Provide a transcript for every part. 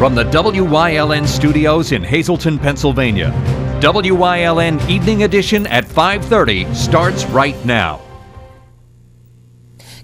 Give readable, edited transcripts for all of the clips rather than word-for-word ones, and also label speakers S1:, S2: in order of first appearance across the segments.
S1: From the WYLN studios in Hazleton, Pennsylvania, WYLN Evening Edition at 5:30 starts right now.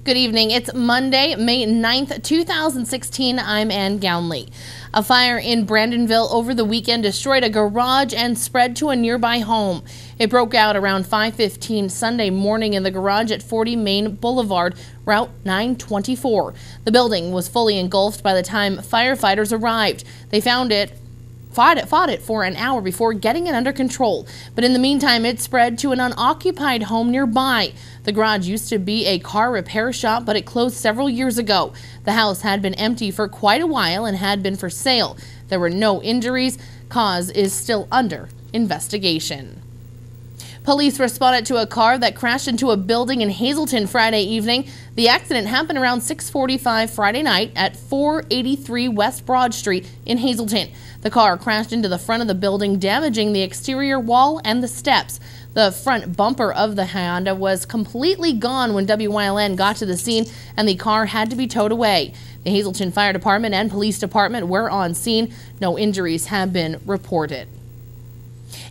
S2: Good evening. It's Monday, May 9th, 2016. I'm Ann Gownley. A fire in Brandonville over the weekend destroyed a garage and spread to a nearby home. It broke out around 5:15 Sunday morning in the garage at 40 Main Boulevard, Route 924. The building was fully engulfed by the time firefighters arrived. They fought it for an hour before getting it under control. But in the meantime, it spread to an unoccupied home nearby. The garage used to be a car repair shop, but it closed several years ago. The house had been empty for quite a while and had been for sale. There were no injuries. Cause is still under investigation. Police responded to a car that crashed into a building in Hazleton Friday evening. The accident happened around 6:45 Friday night at 483 West Broad Street in Hazleton. The car crashed into the front of the building, damaging the exterior wall and the steps. The front bumper of the Honda was completely gone when WYLN got to the scene, and the car had to be towed away. The Hazleton Fire Department and Police Department were on scene. No injuries have been reported.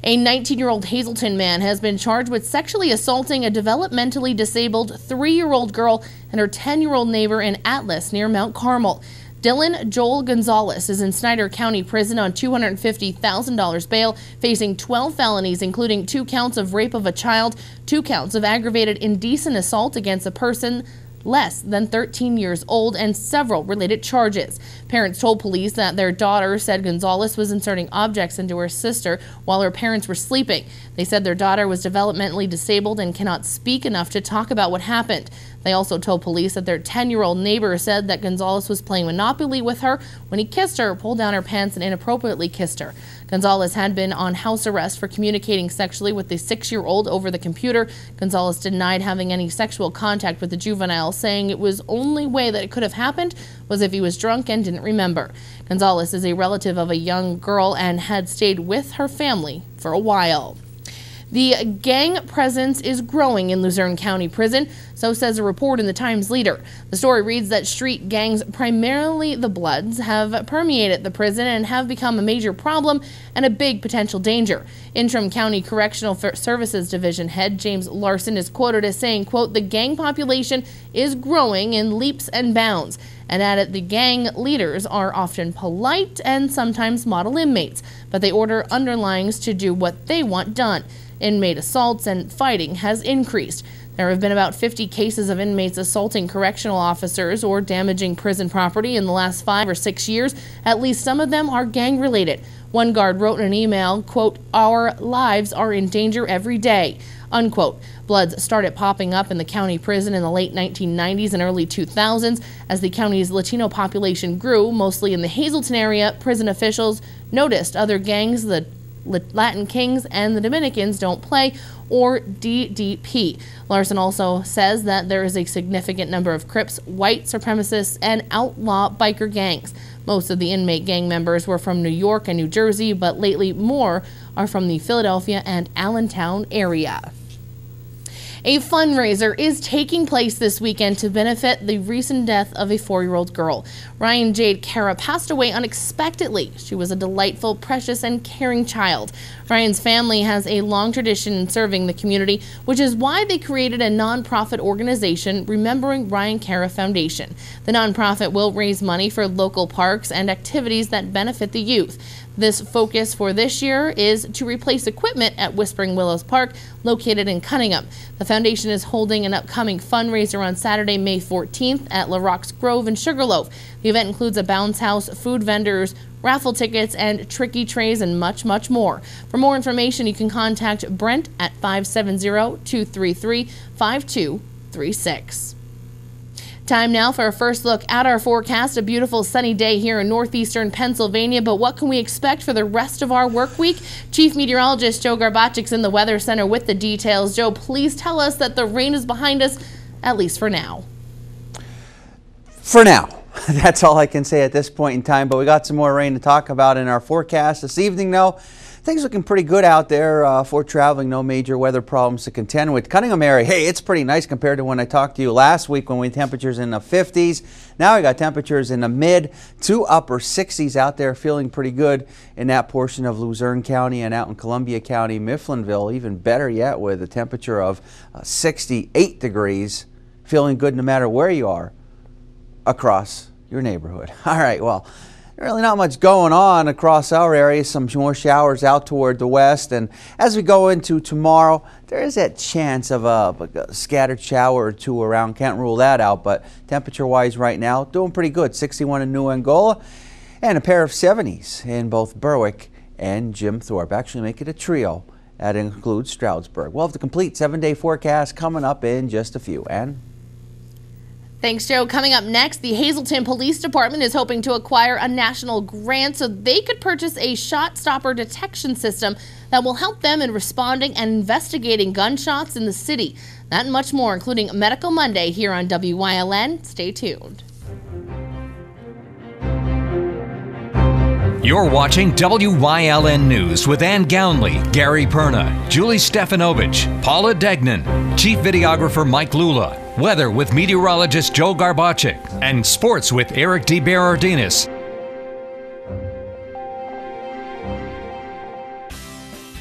S2: A 19-year-old Hazleton man has been charged with sexually assaulting a developmentally disabled 3-year-old girl and her 10-year-old neighbor in Atlas near Mount Carmel. Dylan Joel Gonzalez is in Snyder County Prison on $250,000 bail, facing 12 felonies, including 2 counts of rape of a child, 2 counts of aggravated indecent assault against a person less than 13 years old, and several related charges. Parents told police that their daughter said Gonzalez was inserting objects into her sister while her parents were sleeping. They said their daughter was developmentally disabled and cannot speak enough to talk about what happened. They also told police that their 10-year-old neighbor said that Gonzalez was playing Monopoly with her when he kissed her, pulled down her pants, and inappropriately kissed her. Gonzalez had been on house arrest for communicating sexually with the 6-year-old over the computer. Gonzalez denied having any sexual contact with the juvenile, saying it was only way that it could have happened was if he was drunk and didn't remember. Gonzalez is a relative of a young girl and had stayed with her family for a while. The gang presence is growing in Luzerne County Prison, so says a report in the Times-Leader. The story reads that street gangs, primarily the Bloods, have permeated the prison and have become a major problem and a big potential danger. Interim County Correctional Services Division head James Larson is quoted as saying, quote, "The gang population is growing in leaps and bounds," and added the gang leaders are often polite and sometimes model inmates, but they order underlings to do what they want done. Inmate assaults and fighting has increased. There have been about 50 cases of inmates assaulting correctional officers or damaging prison property in the last 5 or 6 years. At least some of them are gang-related. One guard wrote in an email, quote, "Our lives are in danger every day," unquote. Bloods started popping up in the county prison in the late 1990s and early 2000s. As the county's Latino population grew, mostly in the Hazleton area, prison officials noticed other gangs, the Latin Kings and the Dominicans Don't Play, or DDP. Larson also says that there is a significant number of Crips, white supremacists, and outlaw biker gangs. Most of the inmate gang members were from New York and New Jersey, but lately more are from the Philadelphia and Allentown area. A fundraiser is taking place this weekend to benefit the recent death of a 4-year-old girl. Ryan Jade Kara passed away unexpectedly. She was a delightful, precious, and caring child. Ryan's family has a long tradition in serving the community, which is why they created a nonprofit organization, Remembering Ryan Kara Foundation. The nonprofit will raise money for local parks and activities that benefit the youth. This focus for this year is to replace equipment at Whispering Willows Park, located in Cunningham. The foundation is holding an upcoming fundraiser on Saturday, May 14th at La Rocks Grove in Sugarloaf. The event includes a bounce house, food vendors, raffle tickets, and tricky trays, and much, much more. For more information, you can contact Brent at 570-233-5236. Time now for a first look at our forecast. A beautiful sunny day here in northeastern Pennsylvania, but what can we expect for the rest of our work week? Chief Meteorologist Joe Garbachik's in the Weather Center with the details. Joe, please tell us that the rain is behind us, at least for now.
S3: For now. That's all I can say at this point in time, but we got some more rain to talk about in our forecast this evening, though. things looking pretty good out there for traveling. No major weather problems to contend with. Cunningham area, hey, it's pretty nice compared to when I talked to you last week when we had temperatures in the 50s. Now we got temperatures in the mid to upper 60s out there, feeling pretty good in that portion of Luzerne County and out in Columbia County, Mifflinville. Even better yet with a temperature of 68 degrees, feeling good no matter where you are across your neighborhood. All right, well, really not much going on across our area. Some more showers out toward the west. And as we go into tomorrow, there is that chance of a scattered shower or two around. Can't rule that out. But temperature-wise right now, doing pretty good. 61 in New Angola and a pair of 70s in both Berwick and Jim Thorpe. Actually make it a trio. That includes Stroudsburg. We'll have the complete 7-day forecast coming up in just a few. And
S2: thanks, Joe. Coming up next, the Hazleton Police Department is hoping to acquire a national grant so they could purchase a shot stopper detection system that will help them in responding and investigating gunshots in the city. That and much more, including Medical Monday here on WYLN. Stay tuned.
S1: You're watching WYLN News with Ann Gownley, Gary Perna, Julie Stefanovich, Paula Degnan, Chief Videographer Mike Lula, weather with meteorologist Joe Garbacik, and sports with Eric DeBerardinis.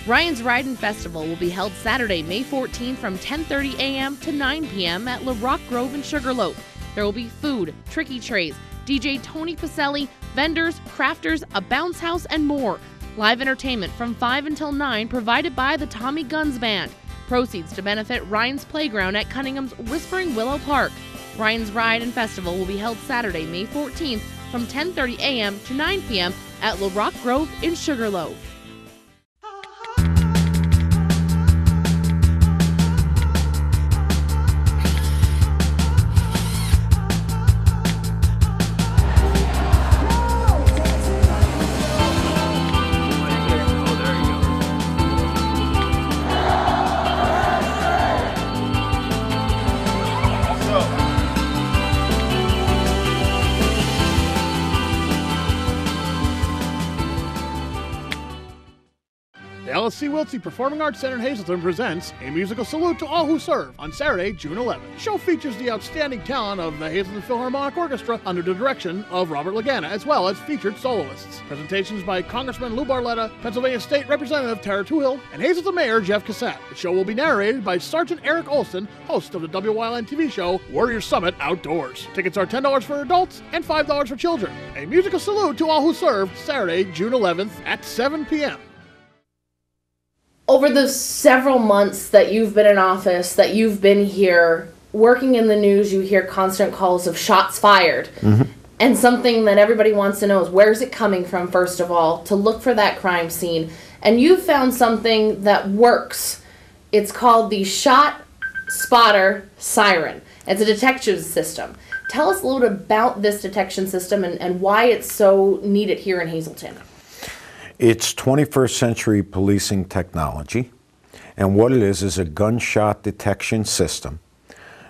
S2: Ryan's Ride Festival will be held Saturday, May 14th from 10:30 a.m. to 9 p.m. at La Rock Grove in Sugarloaf. There will be food, tricky trays, DJ Tony Pacelli, vendors, crafters, a bounce house, and more. Live entertainment from 5 until 9 provided by the Tommy Guns Band. Proceeds to benefit Ryan's Playground at Cunningham's Whispering Willow Park. Ryan's Ride and Festival will be held Saturday, May 14th from 10:30 a.m. to 9 p.m. at La Rock Grove in Sugarloaf.
S4: LSC Wiltsey Performing Arts Center in Hazleton presents A Musical Salute to All Who Serve on Saturday, June 11th. The show features the outstanding talent of the Hazleton Philharmonic Orchestra under the direction of Robert Lagana, as well as featured soloists. Presentations by Congressman Lou Barletta, Pennsylvania State Representative Tara Toohill, and Hazleton Mayor Jeff Cassett. The show will be narrated by Sergeant Eric Olson, host of the WYLN TV show Warrior Summit Outdoors. Tickets are $10 for adults and $5 for children. A Musical Salute to All Who Serve, Saturday, June 11th at 7 p.m.
S2: Over the several months that you've been in office, that you've been here, working in the news, you hear constant calls of shots fired. Mm-hmm. And something that everybody wants to know is where's it coming from, first of all, to look for that crime scene. And you've found something that works. It's called the Shot Spotter Siren. It's a detection system. Tell us a little bit about this detection system and why it's so needed here in Hazleton.
S5: It's 21st century policing technology, and what it is a gunshot detection system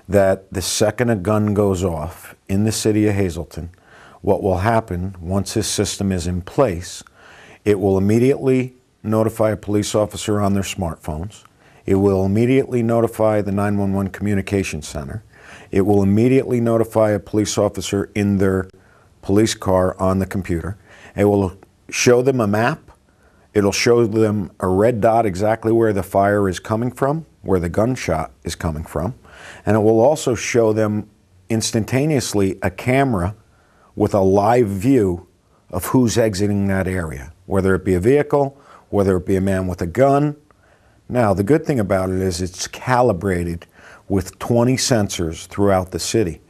S5: that the second a gun goes off in the city of Hazleton, what will happen once this system is in place, it will immediately notify a police officer on their smartphones. It will immediately notify the 911 communication center. It will immediately notify a police officer in their police car on the computer. It will show them a map. It'll show them a red dot exactly where the fire is coming from, where the gunshot is coming from. And it will also show them instantaneously a camera with a live view of who's exiting that area, whether it be a vehicle, whether it be a man with a gun. Now, the good thing about it is it's calibrated with 20 sensors throughout the city.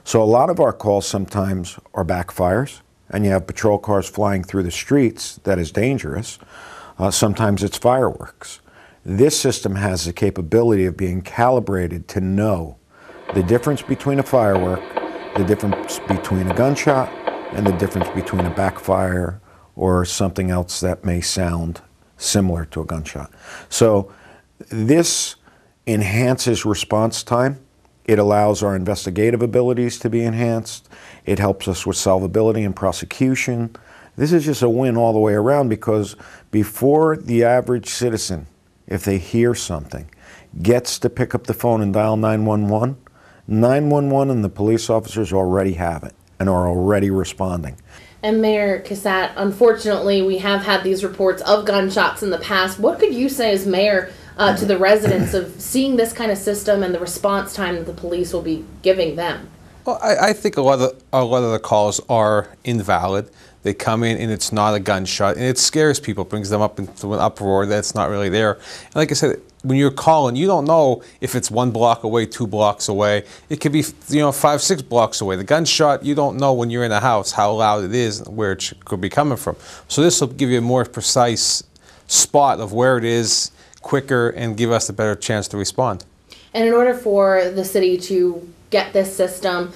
S5: So a lot of our calls sometimes are backfires, and you have patrol cars flying through the streets that is dangerous. Sometimes it's fireworks. This system has the capability of being calibrated to know the difference between a firework, the difference between a gunshot, and the difference between a backfire or something else that may sound similar to a gunshot. So this enhances response time. It allows our investigative abilities to be enhanced. It helps us with solvability and prosecution. This is just a win all the way around, because before the average citizen, if they hear something, gets to pick up the phone and dial 911, 911 and the police officers already have it and are already responding.
S2: And Mayor Cassatt, unfortunately, we have had these reports of gunshots in the past. What could you say as mayor to the residents of seeing this kind of system and the response time that the police will be giving them?
S6: Well, I think a lot of the calls are invalid. They come in and it's not a gunshot, and it scares people, brings them up into an uproar that's not really there. And like I said, when you're calling, you don't know if it's 1 block away, 2 blocks away. It could be 5, 6 blocks away. The gunshot, you don't know when you're in a house how loud it is, where it could be coming from. So this will give you a more precise spot of where it is quicker and give us a better chance to respond.
S2: And in order for the city to get this system,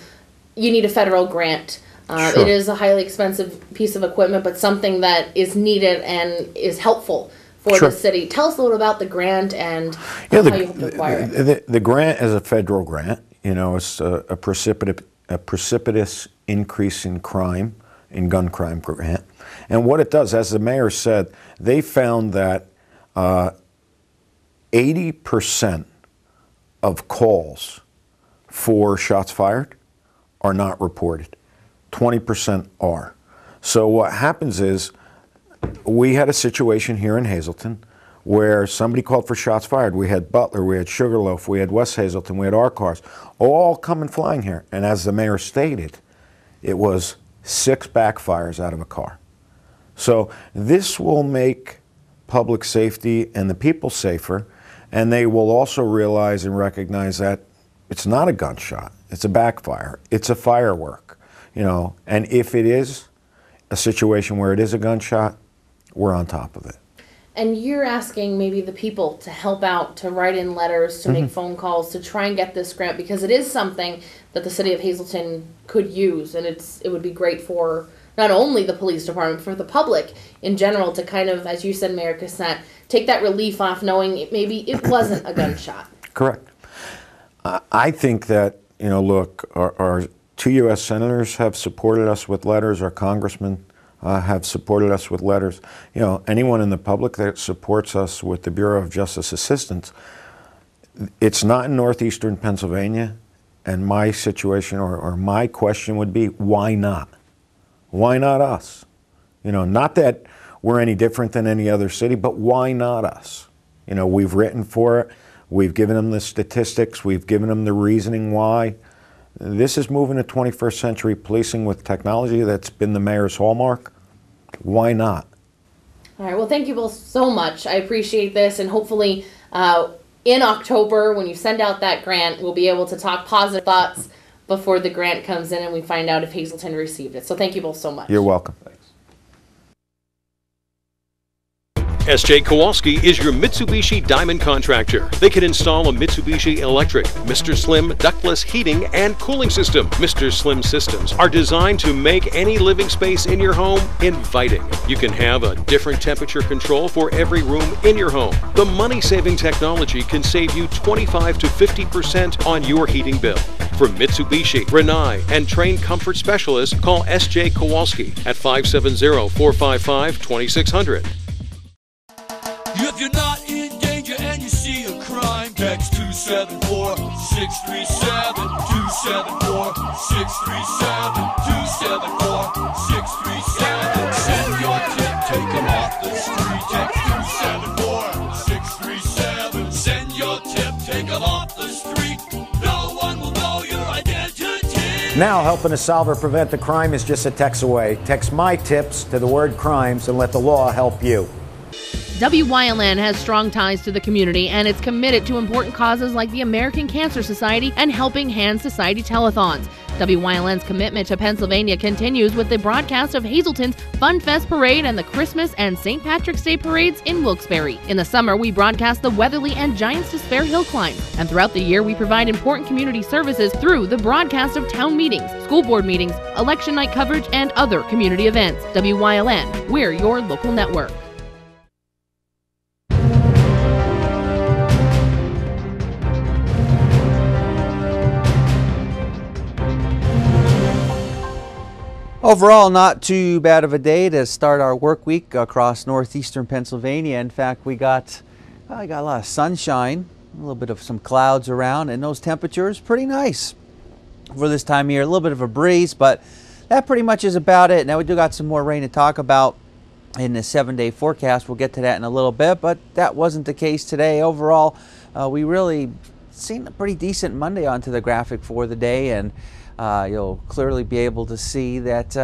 S2: you need a federal grant.
S5: Sure.
S2: It is a highly expensive piece of equipment, but something that is needed and is helpful for
S5: Sure.
S2: the city. Tell us a little about the grant and
S5: Yeah,
S2: how you hope to acquire it.
S5: the grant is a federal grant. It's a precipitous increase in crime, in gun crime grant. And what it does, as the mayor said, they found that 80% of calls for shots fired are not reported. 20% are. So what happens is, we had a situation here in Hazleton where somebody called for shots fired. We had Butler, we had Sugarloaf, we had West Hazleton, we had our cars, all coming flying here. And as the mayor stated, it was 6 backfires out of a car. So this will make public safety and the people safer, and they will also realize and recognize that it's not a gunshot, it's a backfire, it's a firework, and if it is a situation where it is a gunshot, we're on top of it.
S2: And you're asking maybe the people to help out, to write in letters, to make phone calls, to try and get this grant, because it is something that the city of Hazleton could use, and it would be great for not only the police department, for the public in general, to kind of, as you said, Mayor Cassatt, take that relief off knowing maybe it wasn't a gunshot.
S5: Correct. I think that, look, our 2 U.S. senators have supported us with letters, our congressmen have supported us with letters. Anyone in the public that supports us with the Bureau of Justice Assistance, it's not in northeastern Pennsylvania, and my situation or my question would be, why not? Why not us? Not that we're any different than any other city, but why not us? We've written for it, we've given them the statistics, we've given them the reasoning why. This is moving to 21st century policing with technology that's been the mayor's hallmark. Why not?
S2: All right, well, thank you both so much. I appreciate this, and hopefully in October, when you send out that grant, we'll be able to talk positive thoughts before the grant comes in and we find out if Hazleton received it. So thank you both so much.
S5: You're welcome.
S7: S.J. Kowalski is your Mitsubishi Diamond contractor. They can install a Mitsubishi Electric, Mr. Slim ductless heating and cooling system. Mr. Slim systems are designed to make any living space in your home inviting. You can have a different temperature control for every room in your home. The money-saving technology can save you 25 to 50% on your heating bill. For Mitsubishi, Rinnai, and trained comfort specialists, call S.J. Kowalski at 570-455-2600.
S8: If you're not in danger and you see a crime, text 274-637, 274-637, 274-637. Send your tip, take them off the street. Text 274-637. Send your tip, take them off the street. No one will know your identity.
S9: Now helping a solve or prevent a crime is just a text away. Text my tips to the word crimes and let the law help you.
S2: WYLN has strong ties to the community and it's committed to important causes like the American Cancer Society and Helping Hands Society telethons. WYLN's commitment to Pennsylvania continues with the broadcast of Hazleton's Fun Fest Parade and the Christmas and St. Patrick's Day parades in Wilkes-Barre. In the summer, we broadcast the Weatherly and Giants to Spare Hill climb. And throughout the year, we provide important community services through the broadcast of town meetings, school board meetings, election night coverage, and other community events. WYLN, we're your local network.
S3: Overall, not too bad of a day to start our work week across northeastern Pennsylvania. In fact, we got a lot of sunshine, a little bit of some clouds around, and those temperatures pretty nice for this time of year. A little bit of a breeze, but that pretty much is about it. Now we do got some more rain to talk about in the 7-day forecast. We'll get to that in a little bit, but that wasn't the case today. Overall, we really seen a pretty decent Monday onto the graphic for the day, and you'll clearly be able to see that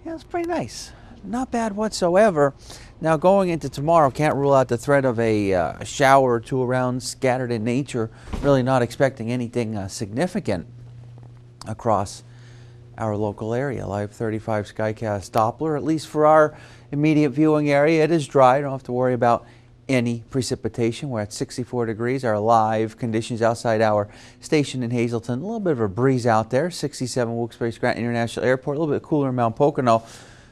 S3: it's pretty nice. Not bad whatsoever. Now going into tomorrow, can't rule out the threat of a shower or two around, scattered in nature. Really not expecting anything significant across our local area. Live 35 Skycast Doppler, at least for our immediate viewing area, it is dry. Don't have to worry about any precipitation. We're at 64 degrees. Our live conditions outside our station in Hazleton. A little bit of a breeze out there. 67 Wilkes-Barre Scranton International Airport. A little bit cooler in Mount Pocono,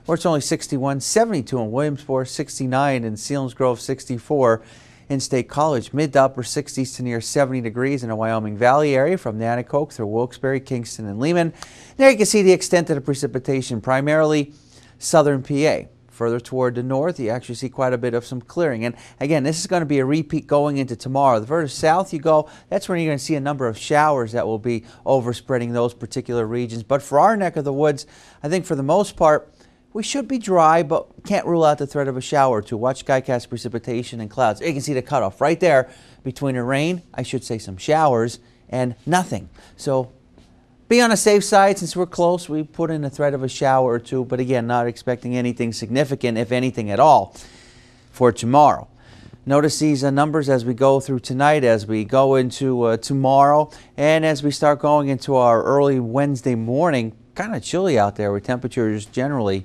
S3: where it's only 61. 72 in Williamsport. 69 in Selinsgrove. 64 in State College. Mid to upper 60s to near 70 degrees in the Wyoming Valley area from Nanticoke through Wilkes-Barre, Kingston, and Lehman. There you can see the extent of the precipitation, primarily southern PA. Further toward the north, you actually see quite a bit of some clearing. And again, this is going to be a repeat going into tomorrow. The further south you go, that's when you're going to see a number of showers that will be overspreading those particular regions. But for our neck of the woods, I think for the most part, we should be dry, but can't rule out the threat of a shower or two. Watch Skycast precipitation and clouds. You can see the cutoff right there between the rain, I should say some showers, and nothing. So be on the safe side. Since we're close, we put in the threat of a shower or two, but again, not expecting anything significant, if anything at all, for tomorrow. Notice these numbers as we go through tonight, as we go into tomorrow, and as we start going into our early Wednesday morning. Kind of chilly out there with temperatures generally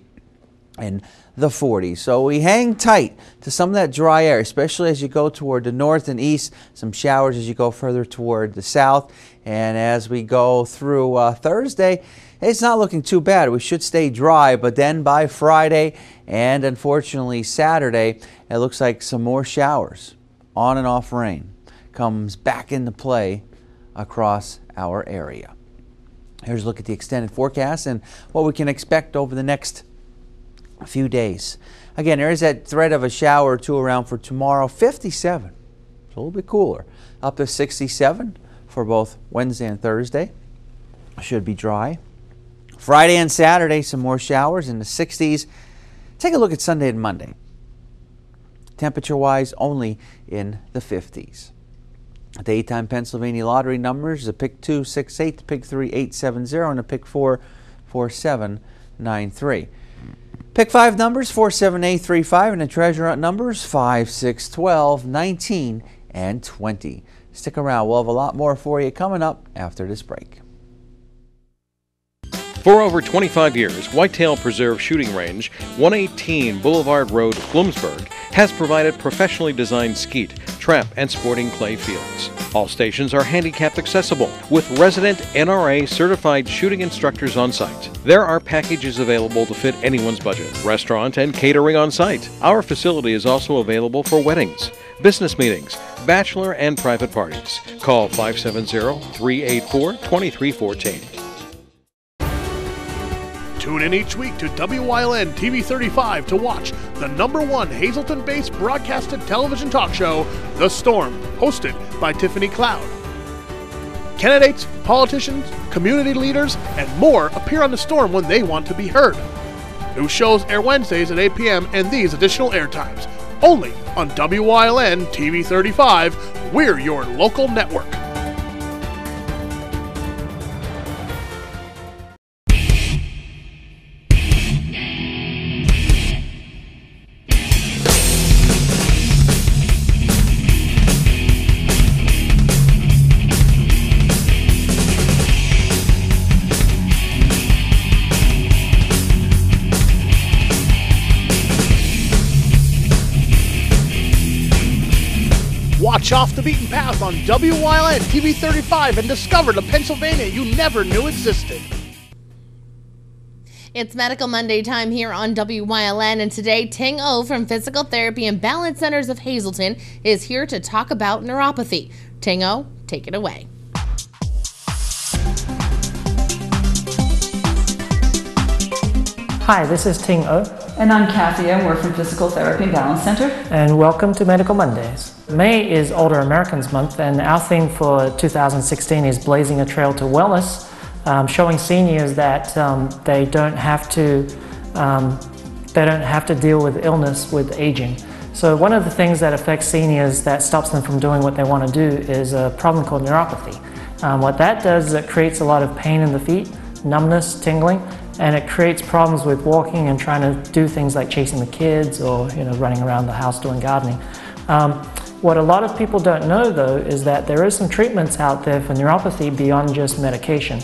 S3: in the 40s. So we hang tight to some of that dry air, especially as you go toward the north and east. Some showers as you go further toward the south. And as we go through Thursday, it's not looking too bad. We should stay dry, but then by Friday and unfortunately Saturday, it looks like some more showers. On and off rain comes back into play across our area. Here's a look at the extended forecast and what we can expect over the next few days. Again, there is that threat of a shower or two around for tomorrow. 57, it's a little bit cooler. Up to 67 for both Wednesday and Thursday. Should be dry. Friday and Saturday, some more showers in the 60s. Take a look at Sunday and Monday. Temperature-wise, only in the 50s. Daytime Pennsylvania lottery numbers: the pick 2, 6, 8, the pick 3, 8, 7, 0, and the pick 4, 4, 7, 9, 3. Pick 5 numbers: 4, 7, 8, 3, 5, and the treasure hunt numbers: 5, 6, 12, 19, and 20. Stick around. We'll have a lot more for you coming up after this break.
S7: For over 25 years, Whitetail Preserve Shooting Range, 118 Boulevard Road, Bloomsburg, has provided professionally designed skeet, trap, and sporting clay fields. All stations are handicap accessible with resident NRA certified shooting instructors on site. There are packages available to fit anyone's budget. Restaurant and catering on site. Our facility is also available for weddings, business meetings, bachelor and private parties. Call 570-384-2314.
S4: Tune in each week to WYLN TV 35 to watch the #1 Hazleton-based broadcasted television talk show, The Storm, hosted by Tiffany Cloud. Candidates, politicians, community leaders, and more appear on The Storm when they want to be heard. New shows air Wednesdays at 8 p.m. and these additional airtimes. Only on WYLN TV 35. We're your local network. Watch Off the Beaten Path on WYLN TV 35 and discover the Pennsylvania you never knew existed.
S2: It's Medical Monday time here on WYLN, and today Ting O from Physical Therapy and Balance Centers of Hazleton is here to talk about neuropathy. Ting O, take it away.
S10: Hi, this is Ting O.
S11: And I'm Kathy, and we're from Physical Therapy and Balance Center.
S10: And welcome to Medical Mondays. May is Older Americans Month, and our theme for 2016 is Blazing a Trail to Wellness, showing seniors that they don't have to deal with illness with aging. So one of the things that affects seniors that stops them from doing what they want to do is a problem called neuropathy. What that does is it creates a lot of pain in the feet, numbness, tingling, and it creates problems with walking and trying to do things like chasing the kids or running around the house doing gardening. What a lot of people don't know though is that there is some treatments out there for neuropathy beyond just medication.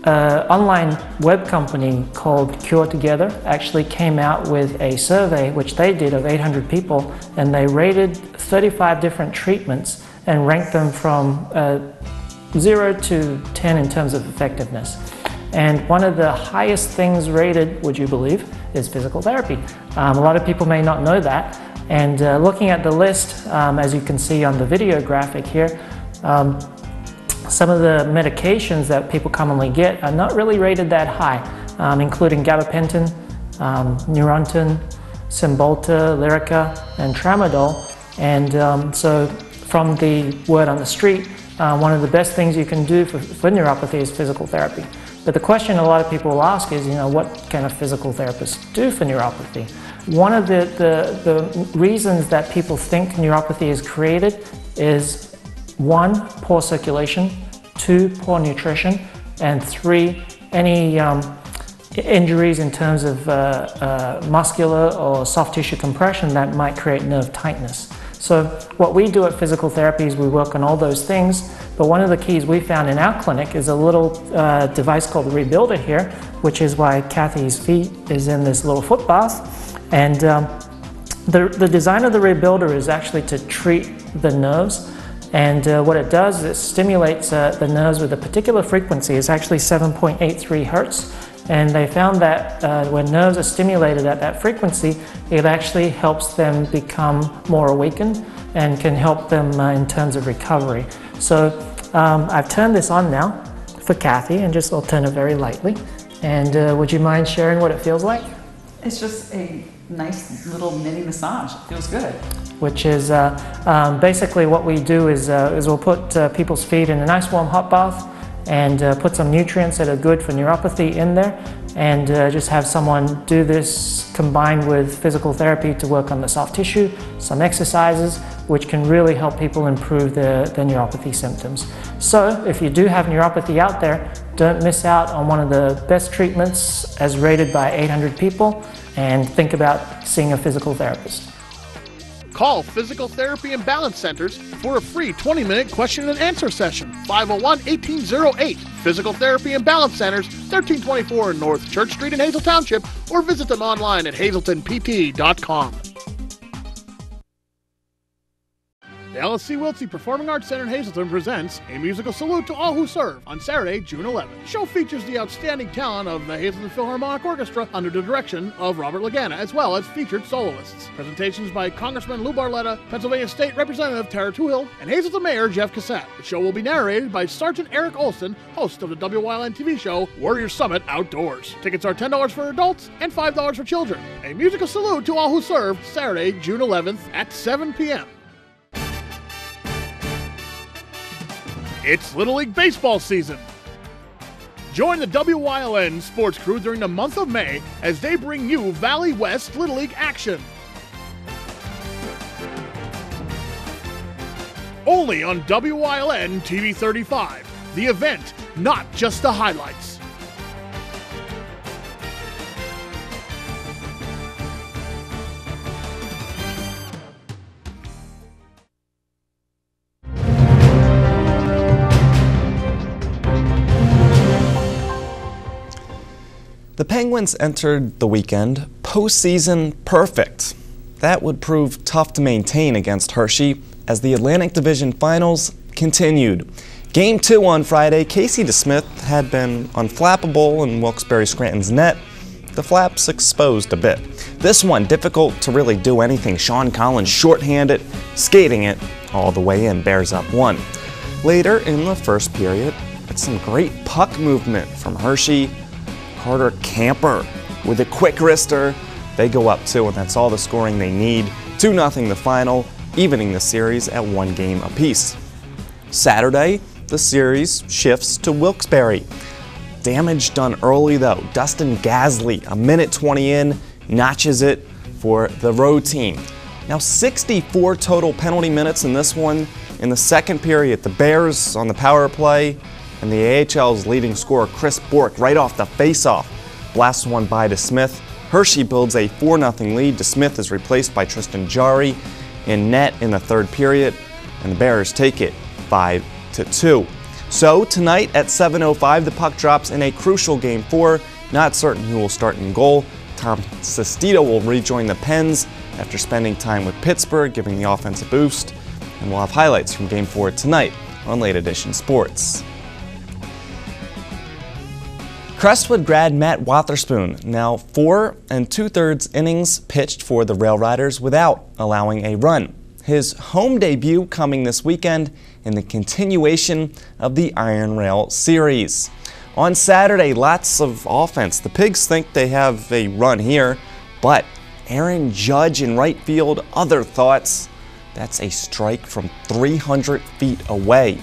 S10: Online web company called Cure Together actually came out with a survey which they did of 800 people, and they rated 35 different treatments and ranked them from 0 to 10 in terms of effectiveness. And one of the highest things rated, would you believe, is physical therapy. A lot of people may not know that. And looking at the list, as you can see on the video graphic here, some of the medications that people commonly get are not really rated that high, including gabapentin, Neurontin, Cymbalta, Lyrica, and Tramadol. And so from the word on the street, one of the best things you can do for neuropathy is physical therapy. But the question a lot of people will ask is, what can a physical therapist do for neuropathy? One of the reasons that people think neuropathy is created is 1, poor circulation, 2, poor nutrition, and 3, any injuries in terms of muscular or soft tissue compression that might create nerve tightness. So what we do at physical therapy is we work on all those things, but one of the keys we found in our clinic is a little device called the Rebuilder here, which is why Kathy's feet is in this little foot bath. And the design of the Rebuilder is actually to treat the nerves, and what it does is it stimulates the nerves with a particular frequency. It's actually 7.83 hertz. And they found that when nerves are stimulated at that frequency, it actually helps them become more awakened and can help them in terms of recovery. So I've turned this on now for Kathy, and I'll turn it very lightly. And would you mind sharing what it feels like?
S11: It's just a nice little mini massage. It feels good.
S10: Which is basically what we do is we'll put people's feet in a nice warm hot bath, and put some nutrients that are good for neuropathy in there, and just have someone do this combined with physical therapy to work on the soft tissue, some exercises, which can really help people improve their neuropathy symptoms. So if you do have neuropathy out there, don't miss out on one of the best treatments as rated by 800 people, and think about seeing a physical therapist.
S4: Call Physical Therapy and Balance Centers for a free 20-minute question and answer session. 501-1808. Physical Therapy and Balance Centers, 1324 North Church Street in Hazel Township, or visit them online at hazeltonpt.com. The LSC Wiltsey Performing Arts Center in Hazleton presents A Musical Salute to All Who Serve on Saturday, June 11th. The show features the outstanding talent of the Hazleton Philharmonic Orchestra under the direction of Robert Lagana, as well as featured soloists. Presentations by Congressman Lou Barletta, Pennsylvania State Representative Tara Toohill, and Hazleton Mayor Jeff Cassett. The show will be narrated by Sergeant Eric Olson, host of the WYLN TV show Warrior Summit Outdoors. Tickets are $10 for adults and $5 for children. A musical salute to all who serve, Saturday, June 11th at 7 p.m. It's Little League Baseball season. Join the WYLN sports crew during the month of May as they bring you Valley West Little League action. Only on WYLN TV 35. The event, not just the highlights.
S12: The Penguins entered the weekend postseason perfect. That would prove tough to maintain against Hershey as the Atlantic Division Finals continued. Game 2 on Friday, Casey DeSmith had been unflappable in Wilkes-Barre Scranton's net. The flaps exposed a bit. This one, difficult to really do anything. Sean Collins shorthanded, skating it all the way in, Bears up 1. Later in the first period, it's some great puck movement from Hershey. Carter Camper with a quick wrister. They go up 2, and that's all the scoring they need. 2-0 the final, evening the series at 1 game apiece. Saturday, the series shifts to Wilkes-Barre. Damage done early though. Dustin Gasly, a minute 20 in, notches it for the road team. Now 64 total penalty minutes in this one. In the second period, the Bears on the power play, and the AHL's leading scorer Chris Bork right off the face-off blasts one by DeSmith. Hershey builds a 4-0 lead. DeSmith is replaced by Tristan Jarry in net in the third period, and the Bears take it 5-2. So tonight at 7:05, the puck drops in a crucial Game 4. Not certain who will start in goal. Tom Sestito will rejoin the Pens after spending time with Pittsburgh, giving the offense a boost. And we'll have highlights from Game 4 tonight on Late Edition Sports. Crestwood grad Matt Wotherspoon, now 4 2/3 innings pitched for the Rail Riders without allowing a run. His home debut coming this weekend in the continuation of the Iron Rail series. On Saturday, lots of offense. The Pigs think they have a run here, but Aaron Judge in right field, other thoughts. That's a strike from 300 feet away.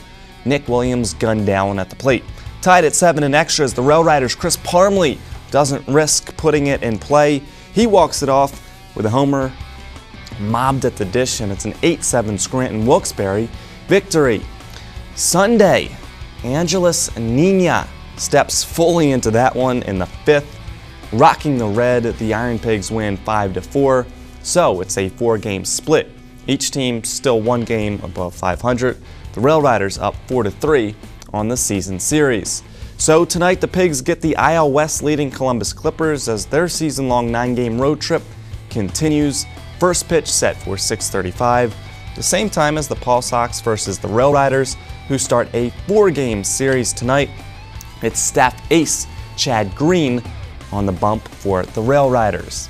S12: Nick Williams gunned down at the plate. Tied at 7 in extras, the Rail Riders' Chris Parmley doesn't risk putting it in play. He walks it off with a homer, mobbed at the dish, and it's an 8-7 Scranton Wilkes-Barre victory. Sunday, Angeles Nina steps fully into that one in the 5th. Rocking the red, the Iron Pigs win 5-4, so it's a 4-game split. Each team still 1 game above 500. The Rail Riders up 4-3 on the season series. So tonight the Pigs get the IL West leading Columbus Clippers as their season-long 9-game road trip continues. First pitch set for 6:35, the same time as the Paul Sox versus the Rail Riders, who start a 4-game series tonight. It's staff ace Chad Green on the bump for the Rail Riders.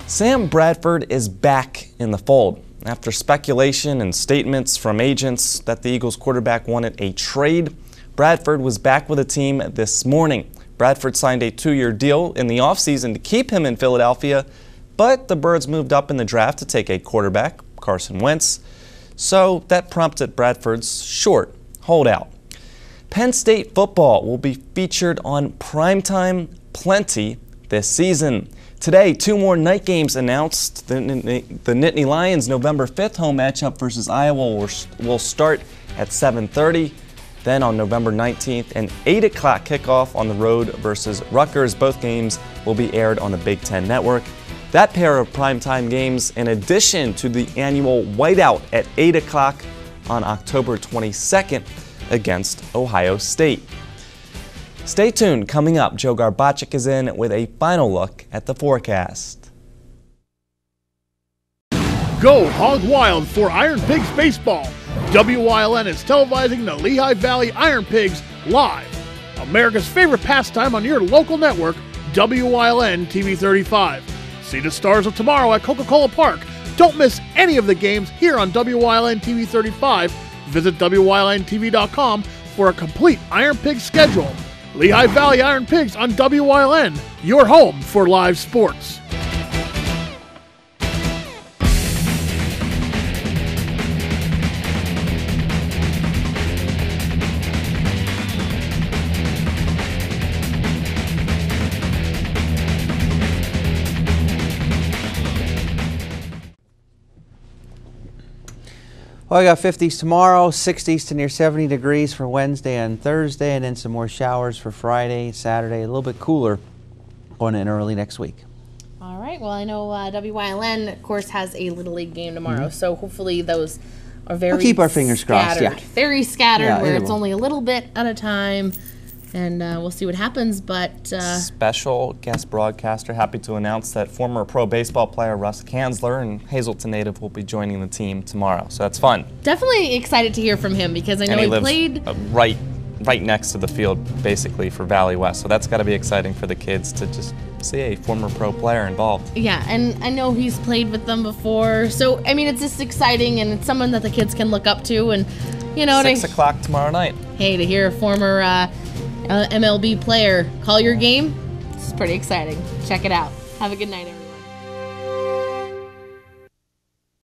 S12: Sam Bradford is back in the fold. After speculation and statements from agents that the Eagles quarterback wanted a trade, Bradford was back with the team this morning. Bradford signed a 2-year deal in the offseason to keep him in Philadelphia, but the Birds moved up in the draft to take a quarterback, Carson Wentz, so that prompted Bradford's short holdout. Penn State football will be featured on Primetime Plenty this season. Today, 2 more night games announced. The Nittany Lions' November 5th home matchup versus Iowa will start at 7:30. Then on November 19th, an 8 o'clock kickoff on the road versus Rutgers. Both games will be aired on the Big Ten Network. That pair of primetime games, in addition to the annual whiteout at 8 o'clock on October 22nd against Ohio State. Stay tuned. Coming up, Joe Garbacik is in with a final look at the forecast.
S4: Go hog wild for Iron Pigs baseball. WYLN is televising the Lehigh Valley Iron Pigs live. America's favorite pastime on your local network, WYLN TV 35. See the stars of tomorrow at Coca-Cola Park. Don't miss any of the games here on WYLN TV 35. Visit WYLNTV.com for a complete Iron Pigs schedule. Lehigh Valley Iron Pigs on WYLN, your home for live sports.
S3: Well, I got 50s tomorrow, 60s to near 70 degrees for Wednesday and Thursday, and then some more showers for Friday, Saturday, a little bit cooler going in early next week.
S2: All right. Well, I know WYLN, of course, has a Little League game tomorrow, so hopefully those are very
S3: We'll keep our fingers crossed, yeah.
S2: Very scattered,
S3: Yeah,
S2: where
S3: it
S2: it's
S3: will.
S2: only a little bit at a time, and we'll see what happens, but...
S12: Special guest broadcaster, happy to announce that former pro baseball player Russ Kanzler and Hazleton native will be joining the team tomorrow, so that's fun.
S2: Definitely excited to hear from him, because I know
S12: And
S2: he
S12: lives
S2: played...
S12: right next to the field, basically, for Valley West, so that's got to be exciting for the kids to just see a former pro player involved.
S2: Yeah, and I know he's played with them before, so, I mean, it's just exciting, and it's someone that the kids can look up to, and, you know...
S12: 6 o'clock tomorrow night.
S2: Hey, to hear a former MLB player call your game. This is pretty exciting. Check it out. Have a good night, everyone.